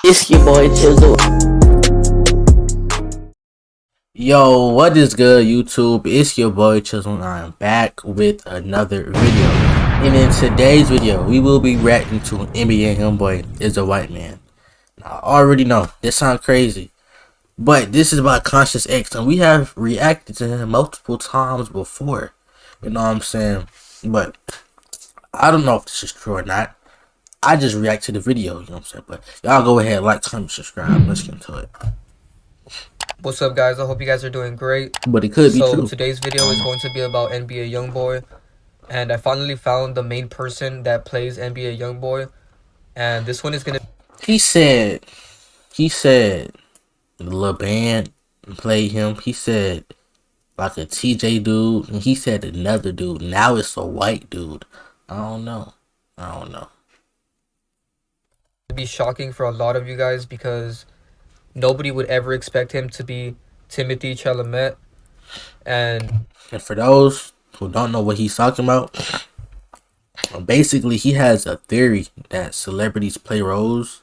It's your boy Chizzle. Yo, what is good, YouTube? It's your boy Chizzle, and I am back with another video. And in today's video, we will be reacting to NBA Youngboy is a white man. Now, I already know this sounds crazy, but this is about Conscious X, and we have reacted to him multiple times before. You know what I'm saying? But I don't know if this is true or not. I just react to the video, you know what I'm saying? But y'all go ahead, like, comment, subscribe. Let's get into it. What's up, guys? I hope you guys are doing great. But it could be true. Today's video is going to be about NBA Youngboy, and I finally found the main person that plays NBA Youngboy, and this one is gonna. He said the little band played him. He said like a TJ dude, and he said another dude. Now it's a white dude. I don't know. Be shocking for a lot of you guys because nobody would ever expect him to be Timothée Chalamet, and for those who don't know what he's talking about, basically he has a theory that celebrities play roles.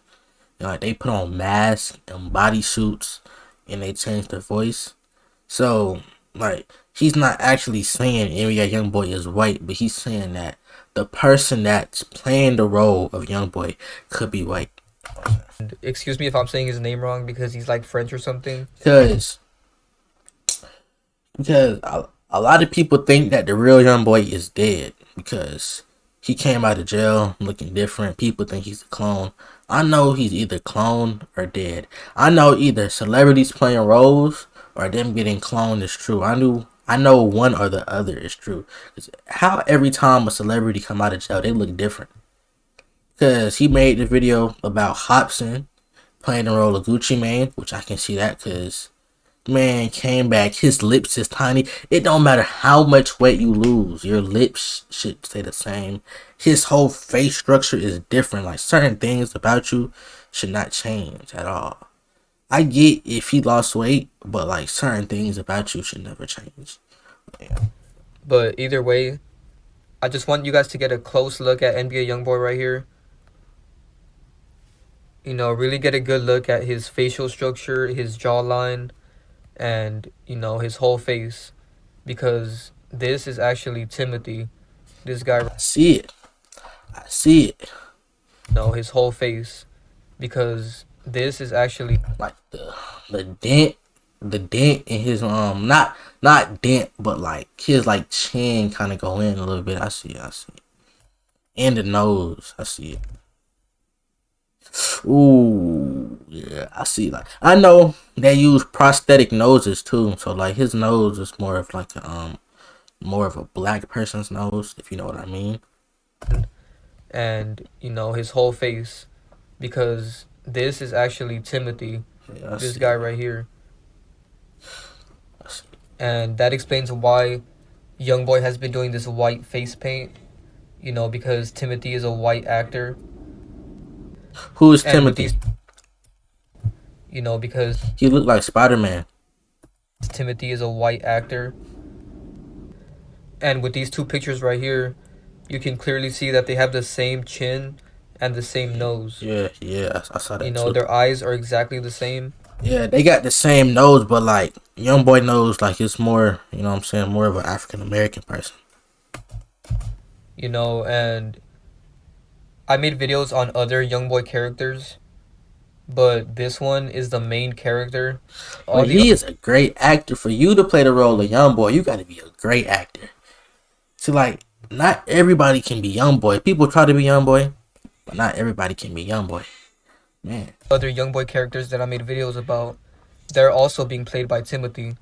You know, like they put on masks and bodysuits and they change their voice. So like he's not actually saying NBA Youngboy is white, but he's saying that the person that's playing the role of Youngboy could be white. excuse me if I'm saying his name wrong because he's like French or something. Because a lot of people think that the real Youngboy is dead because he came out of jail looking different. People think he's a clone. I know he's either cloned or dead. I know either celebrities playing roles or them getting cloned is true. I know one or the other is true. How every time a celebrity come out of jail, they look different. Because he made the video about Hobson playing the role of Gucci Mane, which I can see that because man came back. His lips is tiny. It don't matter how much weight you lose, your lips should stay the same. His whole face structure is different. Like certain things about you should not change at all. I get if he lost weight, but like certain things about you should never change. Yeah. But either way, I just want you guys to get a close look at NBA Youngboy right here. You know, really get a good look at his facial structure, his jawline, and, you know, his whole face. Because this is actually Timothy. This guy. I see it. No, his whole face. Because this is actually Like the dent in his not dent, but like his like chin kind of go in a little bit. I see it. And the nose, I see it. Ooh, yeah, I see. Like I know they use prosthetic noses too, so like his nose is more of like a more of a black person's nose, if you know what I mean. And, you know, his whole face. Because this is actually Timothy. Yeah, this guy right here. And that explains why Youngboy has been doing this white face paint. You know, because Timothy is a white actor. Who is Timothy? You know, because he looked like Spider-Man. Timothy is a white actor. And with these two pictures right here, you can clearly see that they have the same chin and the same nose. Yeah, I saw that. You know, their eyes are exactly the same. Yeah, they got the same nose, but like Youngboy nose, like it's more, you know what I'm saying, more of an African American person. You know, and I made videos on other Youngboy characters, but this one is the main character. But he is a great actor. For you to play the role of Youngboy, you got to be a great actor. See, like, not everybody can be Youngboy. People try to be Youngboy, but not everybody can be Youngboy. Man. Other Youngboy characters that I made videos about, they're also being played by Timothy.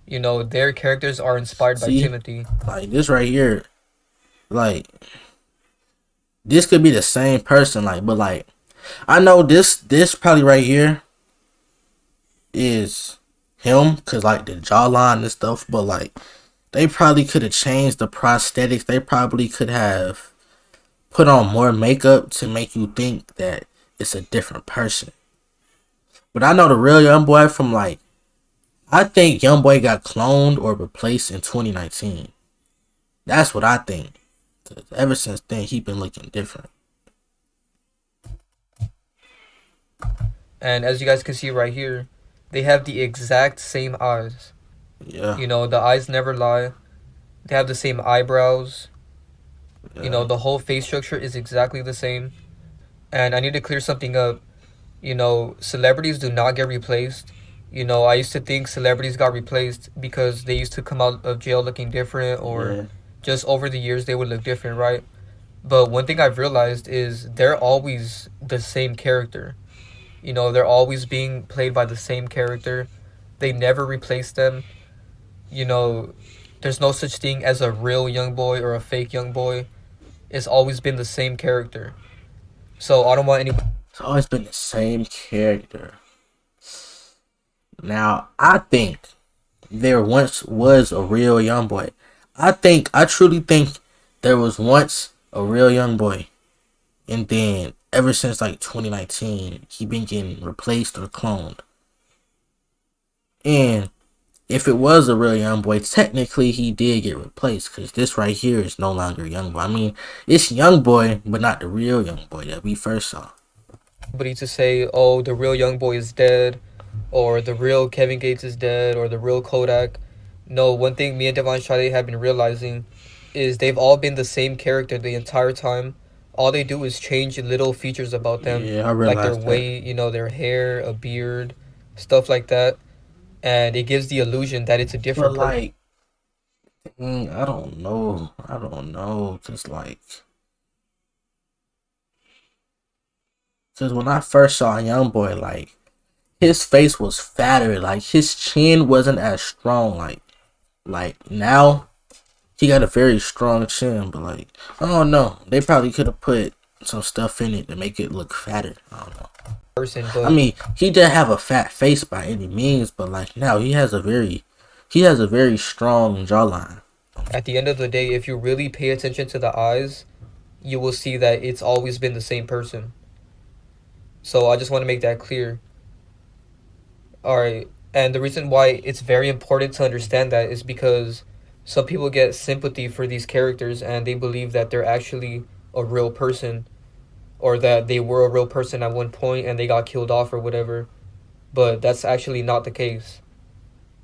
You know, their characters are inspired by Timothy. Like, this right here, like, this could be the same person, like, but, like, I know this probably right here is him, because, like, the jawline and stuff, but, like, they probably could have changed the prosthetics. They probably could have put on more makeup to make you think that it's a different person. But I know the real Youngboy from like, I think Youngboy got cloned or replaced in 2019. That's what I think. 'Cause ever since then, he been looking different. And as you guys can see right here, they have the exact same eyes. Yeah, You know, the eyes never lie. They have the same eyebrows. You know, yeah. the whole face structure is exactly the same. And I need to clear something up. You know, celebrities do not get replaced. You know, I used to think celebrities got replaced because they used to come out of jail looking different, or Yeah. just over the years they would look different, right? But one thing I've realized is they're always the same character. You know, they're always being played by the same character. They never replace them. You know, there's no such thing as a real young boy or a fake young boy. It's always been the same character. So I don't want any. It's always been the same character. Now, I think there once was a real young boy. I truly think there was once a real young boy. And then, ever since like 2019, he been getting replaced or cloned. And if it was a real young boy, technically he did get replaced because this right here is no longer young boy. I mean, it's young boy, but not the real young boy that we first saw. Anybody to say, oh, the real young boy is dead, or the real Kevin Gates is dead, or the real Kodak. No, one thing me and Devon Shadi have been realizing is they've all been the same character the entire time. All they do is change little features about them, Yeah, I like their realized that. weight, you know, their hair, a beard, stuff like that. And it gives the illusion that it's a But different person. like, I don't know. I don't know. Cause when I first saw young boy, like his face was fatter. Like his chin wasn't as strong. Like now he got a very strong chin, but like I don't know. They probably could have put some stuff in it to make it look fatter. I don't know. I But mean, he didn't have a fat face by any means, but like now he has a very strong jawline. at the end of the day, if you really pay attention to the eyes, you will see that it's always been the same person. So I just want to make that clear. All right. And the reason why it's very important to understand that is because some people get sympathy for these characters and they believe that they're actually a real person, or that they were a real person at one point and they got killed off or whatever. But that's actually not the case.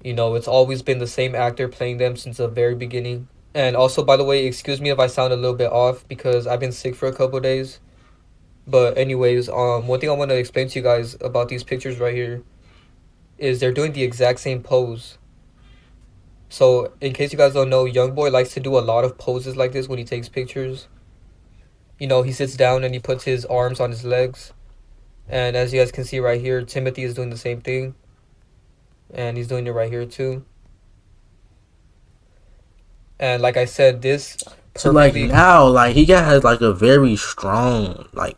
You know, it's always been the same actor playing them since the very beginning. And also, by the way, excuse me if I sound a little bit off because I've been sick for a couple of days. But anyways, one thing I want to explain to you guys about these pictures right here is they're doing the exact same pose. So, in case you guys don't know, Youngboy likes to do a lot of poses like this when he takes pictures. You know, he sits down and he puts his arms on his legs. And as you guys can see right here, Timothy is doing the same thing. And he's doing it right here too. And like I said, this So like perfectly now, like he got like a very strong like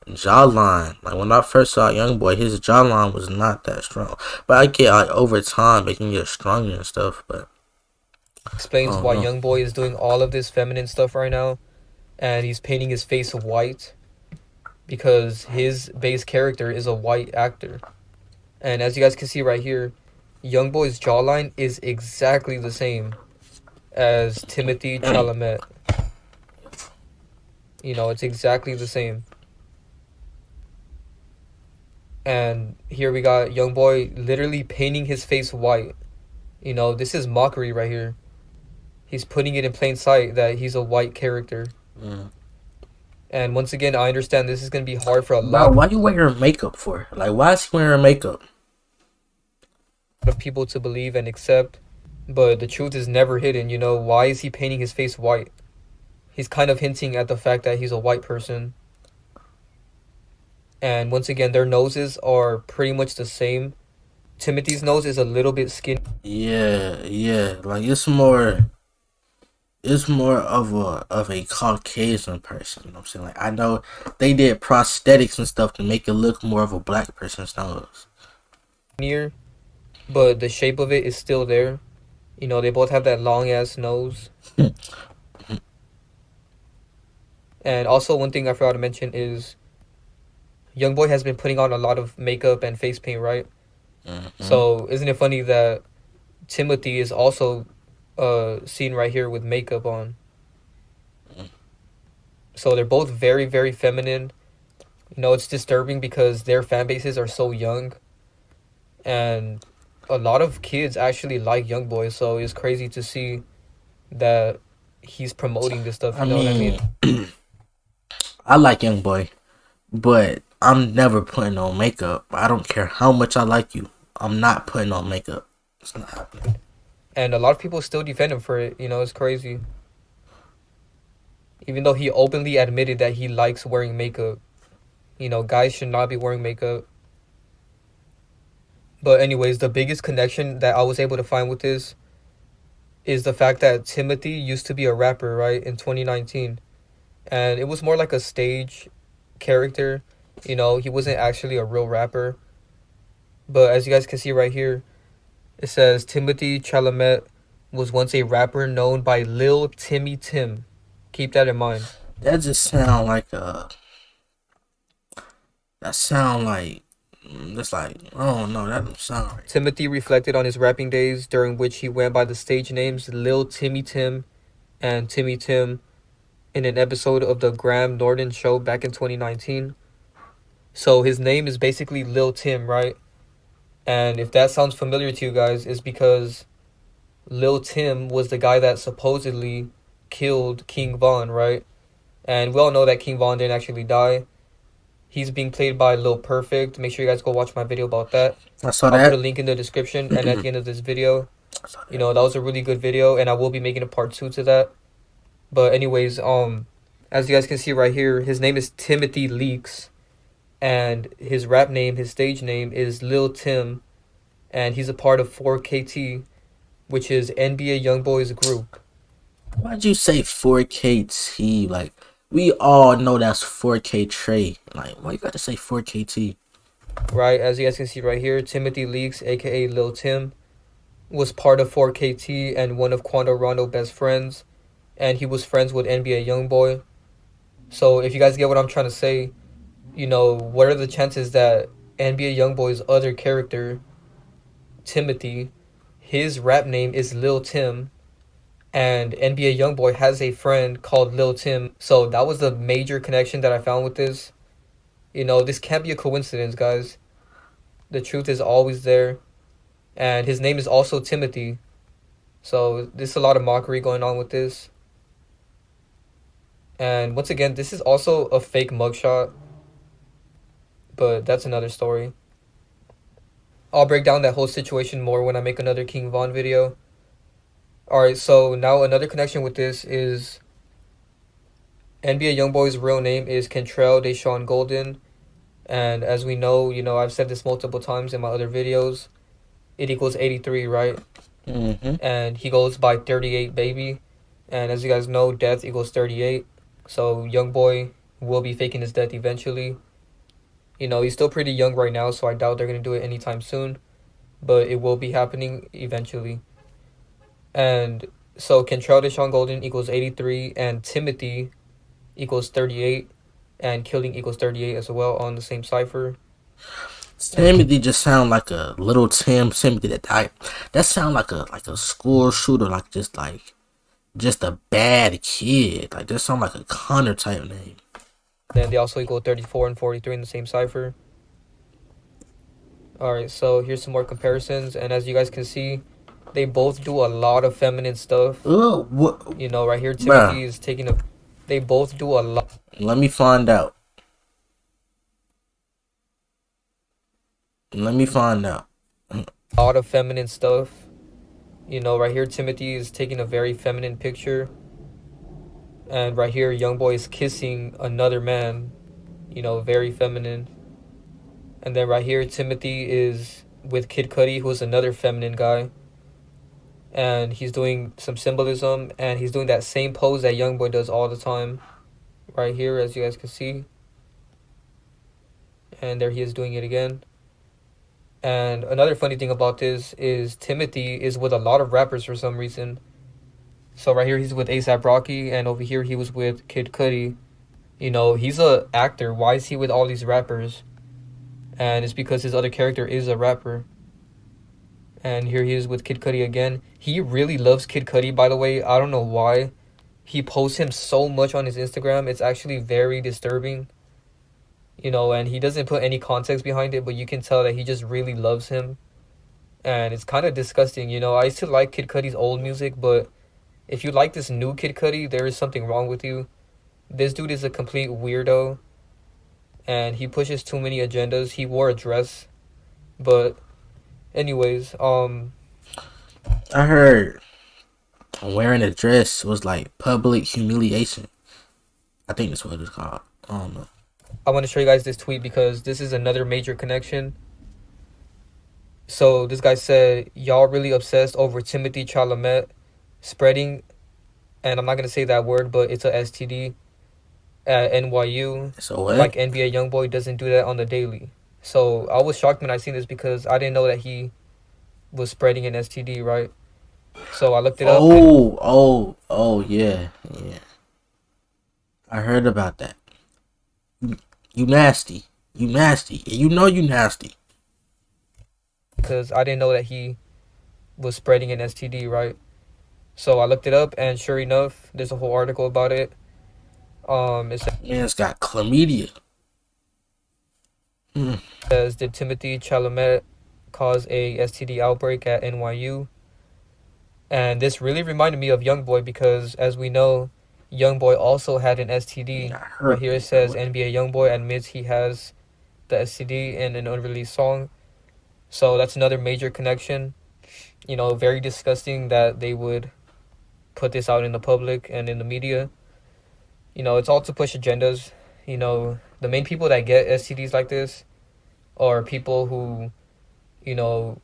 jawline. Like when I first saw Young Boy, his jawline was not that strong. But I get like over time it can get stronger and stuff. But I explains don't why know. Youngboy is doing all of this feminine stuff right now. And he's painting his face white because his base character is a white actor. And as you guys can see right here, Youngboy's jawline is exactly the same as Timothée Chalamet. You know, it's exactly the same. And here we got Youngboy literally painting his face white. You know, this is mockery right here. He's putting it in plain sight that he's a white character. Mm. And once again, I understand this is going to be hard for a Bro, lot why you wearing makeup for? Like why is he wearing makeup? of people to believe and accept. But the truth is never hidden, you know. Why is he painting his face white? He's kind of hinting at the fact that he's a white person. And once again, their noses are pretty much the same. Timothy's nose is a little bit skinny. Yeah, yeah. Like it's more of a Caucasian person, you know what I'm saying? Like I know they did prosthetics and stuff to make it look more of a black person's nose. Near, but the shape of it is still there. You know, they both have that long ass nose. And also, one thing I forgot to mention is Youngboy has been putting on a lot of makeup and face paint, right? Mm-hmm. So, isn't it funny that Timothy is also seen right here with makeup on? So, they're both very, very feminine. It's disturbing because their fan bases are so young, and a lot of kids actually like Youngboy. So it's crazy to see that he's promoting this stuff. I You know what I mean, mean? I like Young Boy, but I'm never putting on makeup. I don't care how much I like you. I'm not putting on makeup. It's not happening. And a lot of people still defend him for it. It's crazy. Even though he openly admitted that he likes wearing makeup. Guys should not be wearing makeup. But anyways, the biggest connection that I was able to find with this is the fact that Timothy used to be a rapper, right, in 2019. And it was more like a stage character. He wasn't actually a real rapper. But as you guys can see right here, it says Timothée Chalamet was once a rapper known by Lil Timmy Tim. Keep that in mind. That just sound like a. That sound like. That's like, oh no, that don't sound right. Timothy reflected on his rapping days, during which he went by the stage names Lil Timmy Tim and Timmy Tim, in an episode of the Graham Norton Show back in 2019. So his name is basically Lil Tim, right? And if that sounds familiar to you guys, it's because Lil Tim was the guy that supposedly killed King Von, right? And we all know that King Von didn't actually die. He's being played by Lil Perfect. Make sure you guys go watch my video about that. I saw I'll put a that. link in the description and at the end of this video. I saw that. That was a really good video, and I will be making a part 2 to that. But anyways, as you guys can see right here, his name is Timothy Leaks, and his rap name, his stage name is Lil Tim, and he's a part of 4KT, which is NBA Youngboy's group. Why'd you say 4KT? Like, we all know that's 4K Trey. Like, why you gotta say 4KT? Right, as you guys can see right here, Timothy Leaks, aka Lil Tim, was part of 4KT and one of Quando Rondo's best friends, and he was friends with NBA Youngboy. So if you guys get what I'm trying to say, what are the chances that NBA Youngboy's other character, Timothy, his rap name is Lil Tim, and NBA Youngboy has a friend called Lil Tim. So that was the major connection that I found with this. This can't be a coincidence, guys. The truth is always there. And his name is also Timothy. So there's a lot of mockery going on with this. And once again, this is also a fake mugshot. But that's another story. I'll break down that whole situation more when I make another King Von video. Alright, so now another connection with this is NBA Youngboy's real name is Kentrell Deshaun Golden. And as we know, I've said this multiple times in my other videos. It equals 83, right? Mm-hmm. And he goes by 38 baby. And as you guys know, death equals 38. So Youngboy will be faking his death eventually. He's still pretty young right now, so I doubt they're going to do it anytime soon. But it will be happening eventually. And so Kentrell Deshaun Golden equals 83, and Timothy equals 38, and killing equals 38 as well on the same cipher. Timothy just sound like a little Timothy that died. That sound like a school shooter, just a bad kid. Like, that sound like a Connor type name. Then they also equal 34 and 43 in the same cipher. Alright, so here's some more comparisons, and as you guys can see, they both do a lot of feminine stuff. Oh, what? Right here, Timothy is taking a... They both do a lot. Let me find out. Let me find out. A lot of feminine stuff. Right here, Timothy is taking a very feminine picture. And right here, Youngboy is kissing another man. Very feminine. And then right here, Timothy is with Kid Cudi, who's another feminine guy. And he's doing some symbolism, and he's doing that same pose that Youngboy does all the time. Right here, as you guys can see. And there he is doing it again. And another funny thing about this is Timothy is with a lot of rappers for some reason. So right here, he's with A$AP Rocky, and over here, he was with Kid Cudi. He's a actor. Why is he with all these rappers? And it's because his other character is a rapper. And here he is with Kid Cudi again. He really loves Kid Cudi, by the way. I don't know why. He posts him so much on his Instagram. It's actually very disturbing. And he doesn't put any context behind it, but you can tell that he just really loves him. And it's kind of disgusting. I used to like Kid Cudi's old music, but if you like this new Kid Cudi, there is something wrong with you. This dude is a complete weirdo, and he pushes too many agendas. He wore a dress, but anyways, I heard wearing a dress was like public humiliation. I think that's what it's called. I don't know. I want to show you guys this tweet because this is another major connection. So this guy said, "Y'all really obsessed over Timothée Chalamet spreading," and I'm not gonna say that word, but it's a STD at NYU. So what? Like NBA Youngboy doesn't do that on the daily. So I was shocked when I seen this because I didn't know that he was spreading an STD, right? So I looked it up, and Oh, yeah, yeah. I heard about that. You nasty. You nasty. And you know you nasty. because I didn't know that he was spreading an STD, right? So I looked it up, and sure enough, there's a whole article about it. It Man's got chlamydia. Mm. says, "Did Timothée Chalamet cause a STD outbreak at NYU?" And this really reminded me of Youngboy because, as we know, Youngboy also had an Yeah, STD. I Right heard here it that. says NBA Youngboy admits he has the STD in an unreleased song. So that's another major connection. Very disgusting that they would put this out in the public and in the media. It's all to push agendas. The main people that get STDs like this are people who, you know,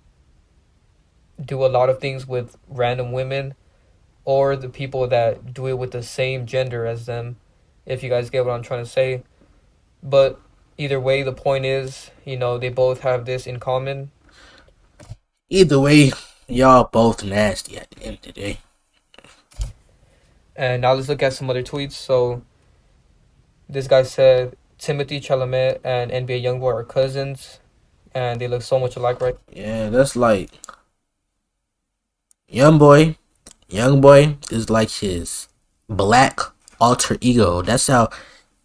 do a lot of things with random women, or the people that do it with the same gender as them, if you guys get what I'm trying to say. But either way, the point is, they both have this in common. Either way, y'all both nasty at the end of the day. And now let's look at some other tweets. So this guy said Timothée Chalamet and NBA Youngboy are cousins, and they look so much alike, right? Yeah, that's like young boy. Young boy is like his black alter ego. That's how.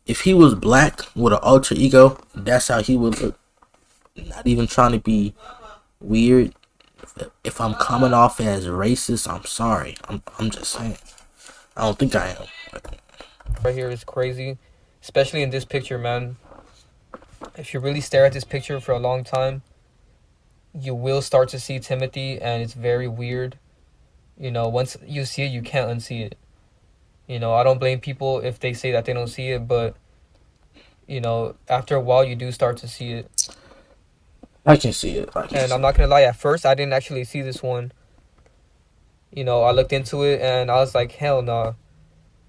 If he was black with an alter ego, that's how he would look. Not even trying to be weird. If I'm coming off as racist, I'm sorry. I'm just saying. I don't think I am. Right here is crazy, especially in this picture, man. If you really stare at this picture for a long time, you will start to see Timothy, and it's very weird. Once you see it, you can't unsee it. I don't blame people if they say that they don't see it, but after a while, you do start to see it. I can see it. I can And I'm see not gonna lie, at first I didn't actually see this one. I looked into it and I was like, hell nah.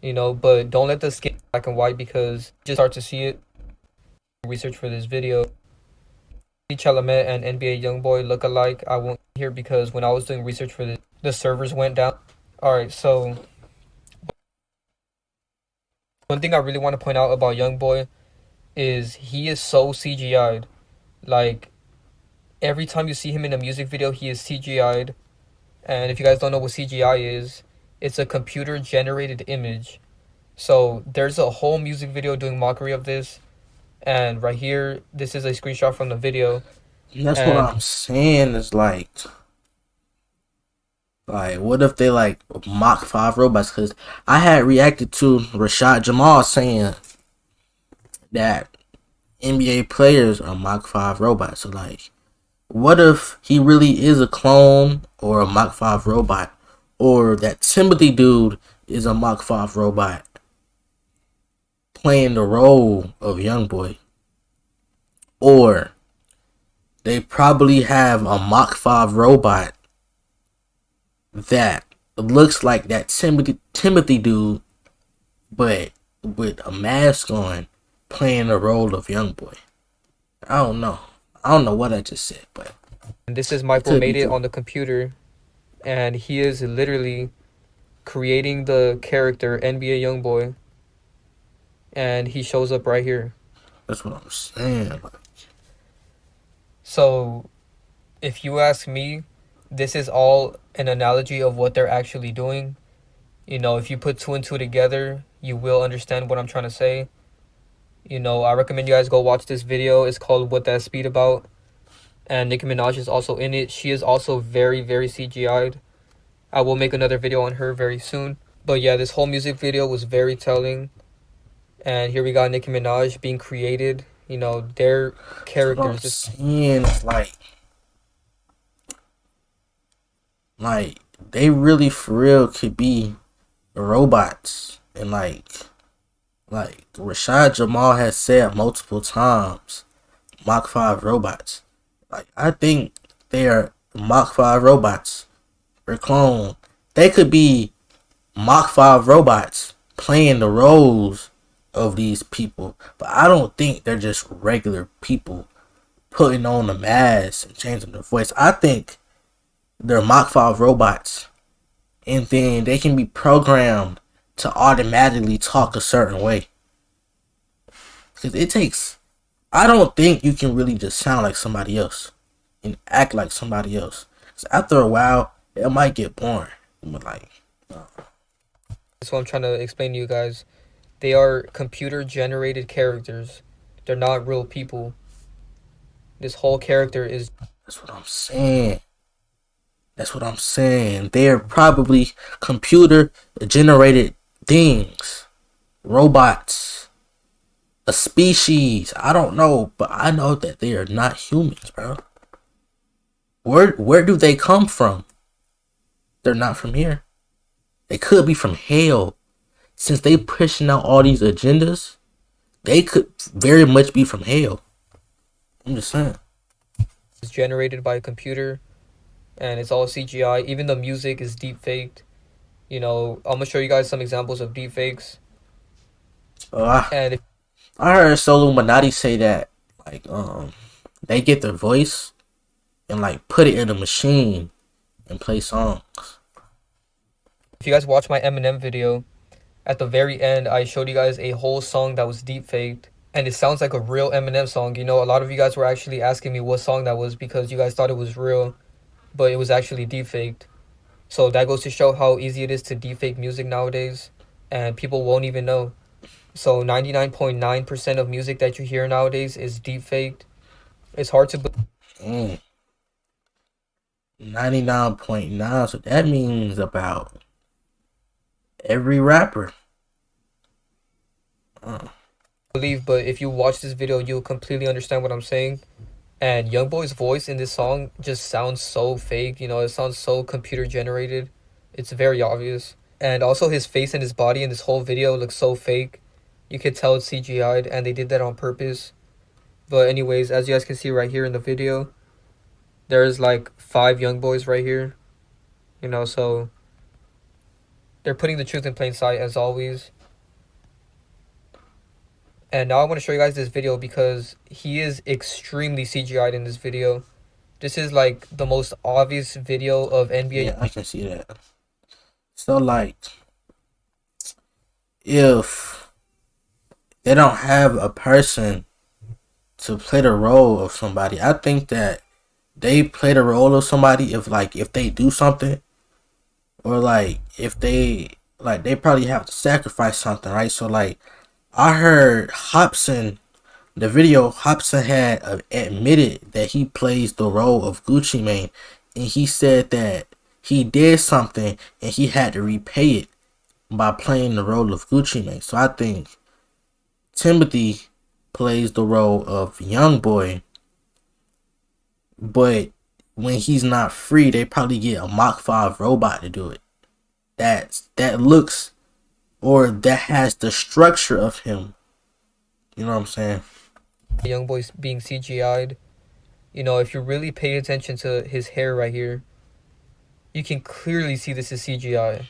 But don't let the skin black and white because you just start to see it. Research for this video. Chalamet and NBA Youngboy look alike. I won't here because when I was doing research for this, the servers went down. Alright, so one thing I really want to point out about Youngboy is he is so CGI'd. Like, every time you see him in a music video, he is CGI'd. And if you guys don't know what CGI is, it's a computer generated image. So there's a whole music video doing mockery of this. And right here, this is a screenshot from the video. it. That's what And I'm saying. Is like, what if they like Mach 5 robots? Because I had reacted to Rashad Jamal saying that NBA players are Mach 5 robots. So, like, what if he really is a clone or a Mach 5 robot? Or that Timothy dude is a Mach 5 robot playing the role of Youngboy? Or they probably have a Mach 5 robot that looks like that Timothy dude, but with a mask on, playing the role of Youngboy. I don't know. I don't know what I just said, but this is it Michael could be made it true. on the computer. And he is literally creating the character NBA Youngboy. And he shows up right here. That's what I'm saying. So if you ask me, this is all an analogy of what they're actually doing. If you put two and two together, you will understand what I'm trying to say. You know, I recommend you guys go watch this video. It's called What That Speed About. And Nicki Minaj is also in it. She is also very, very CGI'd. I will make another video on her very soon. But yeah, this whole music video was very telling. And here we got Nicki Minaj being created. You know, their That's what I'm characters. saying. It's like they really for real could be robots, and like Rashad Jamal has said multiple times, Mach 5 robots. Like I think they are Mach 5 robots or clone. They could be Mach 5 robots playing the roles of these people, but I don't think they're just regular people putting on a mask and changing their voice. I think they're Mach 5 robots, and then they can be programmed to automatically talk a certain way. Because it takes, I don't think you can really just sound like somebody else and act like somebody else. Because after a while, it might get boring. But That's what I'm trying to explain to you guys. They are computer generated characters. They're not real people. This whole character is. that's what I'm saying. That's what I'm saying. They're probably computer generated things, robots, a species. I don't know, but I know that they are not humans, bro. Where do they come from? They're not from here. They could be from hell. Since they pushing out all these agendas, they could very much be from hell. I'm just saying. Generated by a computer, and it's all CGI. Even the music is deep faked. You know, I'm gonna show you guys some examples of deep fakes. And if I heard Soluminati say that like they get their voice and like put it in a machine and play songs. you guys watch my Eminem video, at the very end, I showed you guys a whole song that was deep faked, and it sounds like a real Eminem song. You know, a lot of you guys were actually asking me what song that was because you guys thought it was real, but it was actually deep faked. So that goes to show how easy it is to deep fake music nowadays, and people won't even know. So 99.9% of music that you hear nowadays is deep faked. It's hard to believe. 99.9, so that means about every rapper. Believe, but if you watch this video, you'll completely understand what I'm saying. And Youngboy's voice in this song just sounds so fake. You know, it sounds so computer generated. It's very obvious. And also his face and his body in this whole video looks so fake. You could tell it's CGI'd, and they did that on purpose. But anyways, as you guys can see right here in the video, there's like 5 Youngboys right here. You know, so they're putting the truth in plain sight as always. And now I want to show you guys this video because he is extremely CGI'd in this video. This is like the most obvious video of NBA. Yeah, I can see that. So like, if they don't have a person to play the role of somebody, I think that they play the role of somebody if they do something, or like if they probably have to sacrifice something, right? So like I heard Hobson, the video Hobson had admitted that he plays the role of Gucci Mane, and he said that he did something and he had to repay it by playing the role of Gucci Mane. So I think Timothy plays the role of Youngboy, but when he's not free, they probably get a Mach 5 robot to do it. That looks, or that has the structure of him. You know what I'm saying? Youngboy being CGI'd. You know, if you really pay attention to his hair right here, you can clearly see this is CGI.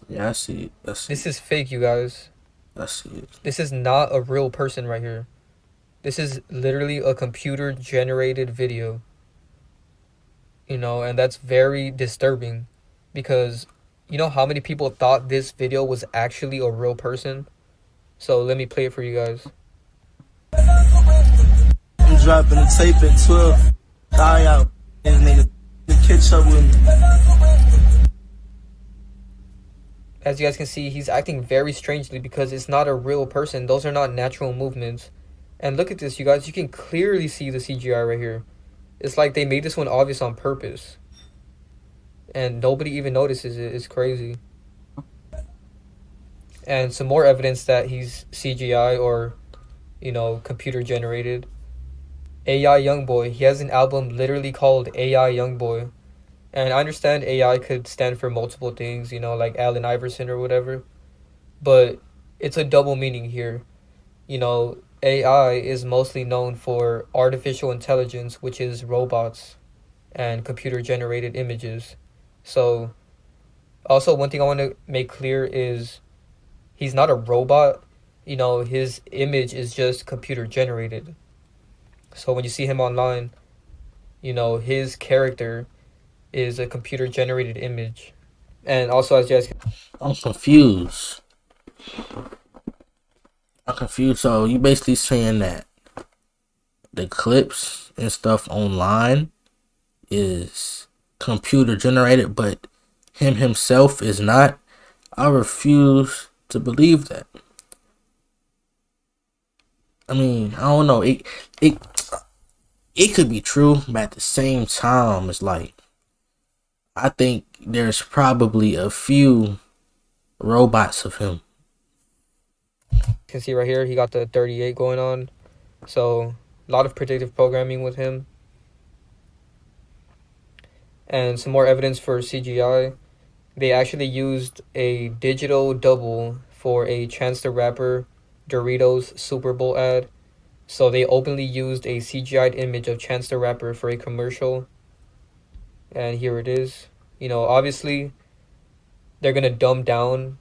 Yeah, I see it. This is fake, you guys. I see it. This is not a real person right here. This is literally a computer generated video. You know, and that's very disturbing because you know how many people thought this video was actually a real person? So let me play it for you guys. I'm dropping the tape at 12. Die out. This nigga catch up with me. As you guys can see, he's acting very strangely because it's not a real person. Those are not natural movements. And look at this, you guys. You can clearly see the CGI right here. It's like they made this one obvious on purpose. And nobody even notices it. It's crazy. And some more evidence that he's CGI or, computer generated. AI Youngboy. He has an album literally called AI Youngboy. And I understand AI could stand for multiple things, like Allen Iverson or whatever. But it's a double meaning here. AI is mostly known for artificial intelligence, which is robots and computer generated images. So, also, one thing I want to make clear is he's not a robot. His image is just computer generated. So, when you see him online, his character is a computer generated image. And also, as you guys I'm confused. So you basically saying that the clips and stuff online is computer generated, but him himself is not? I refuse to believe that. I mean, I don't know. It could be true, but at the same time, it's like I think there's probably a few robots of him. can see right here, he got the 38 going on. So, a lot of predictive programming with him. And some more evidence for CGI. They actually used a digital double for a Chance the Rapper Doritos Super Bowl ad. So they openly used a CGI'd image of Chance the Rapper for a commercial. And here it is. Obviously, they're going to dumb down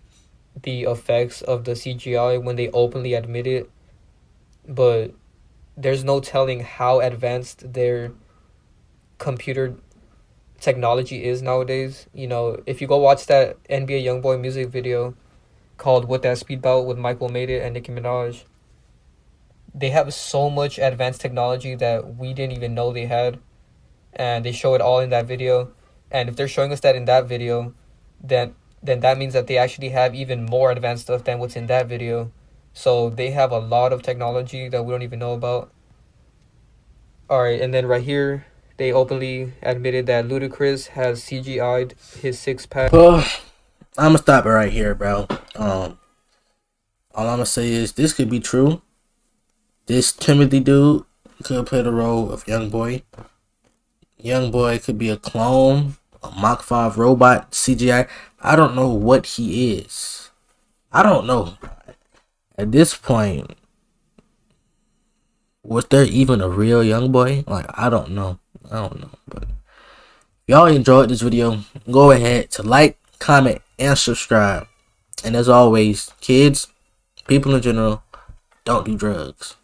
the effects of the CGI when they openly admit it. But there's no telling how advanced their computer technology is nowadays. If you go watch that NBA Youngboy music video called What That Speed Bout with Michael Made It and Nicki Minaj, they have so much advanced technology that we didn't even know they had, and they show it all in that video. And if they're showing us that in that video, then that means that they actually have even more advanced stuff than what's in that video. So they have a lot of technology that we don't even know about. Alright, and then right here, they openly admitted that Ludacris has CGI'd his six-pack. I'm gonna stop it right here, bro. All I'm gonna say is this could be true. This Timothy dude could play the role of Youngboy. Youngboy could be a clone, a Mach 5 robot, CGI. I don't know what he is. I don't know. At this point, was there even a real Youngboy? Like, I don't know. But if y'all enjoyed this video, go ahead to like, comment, and subscribe. And as always, kids, people in general, don't do drugs.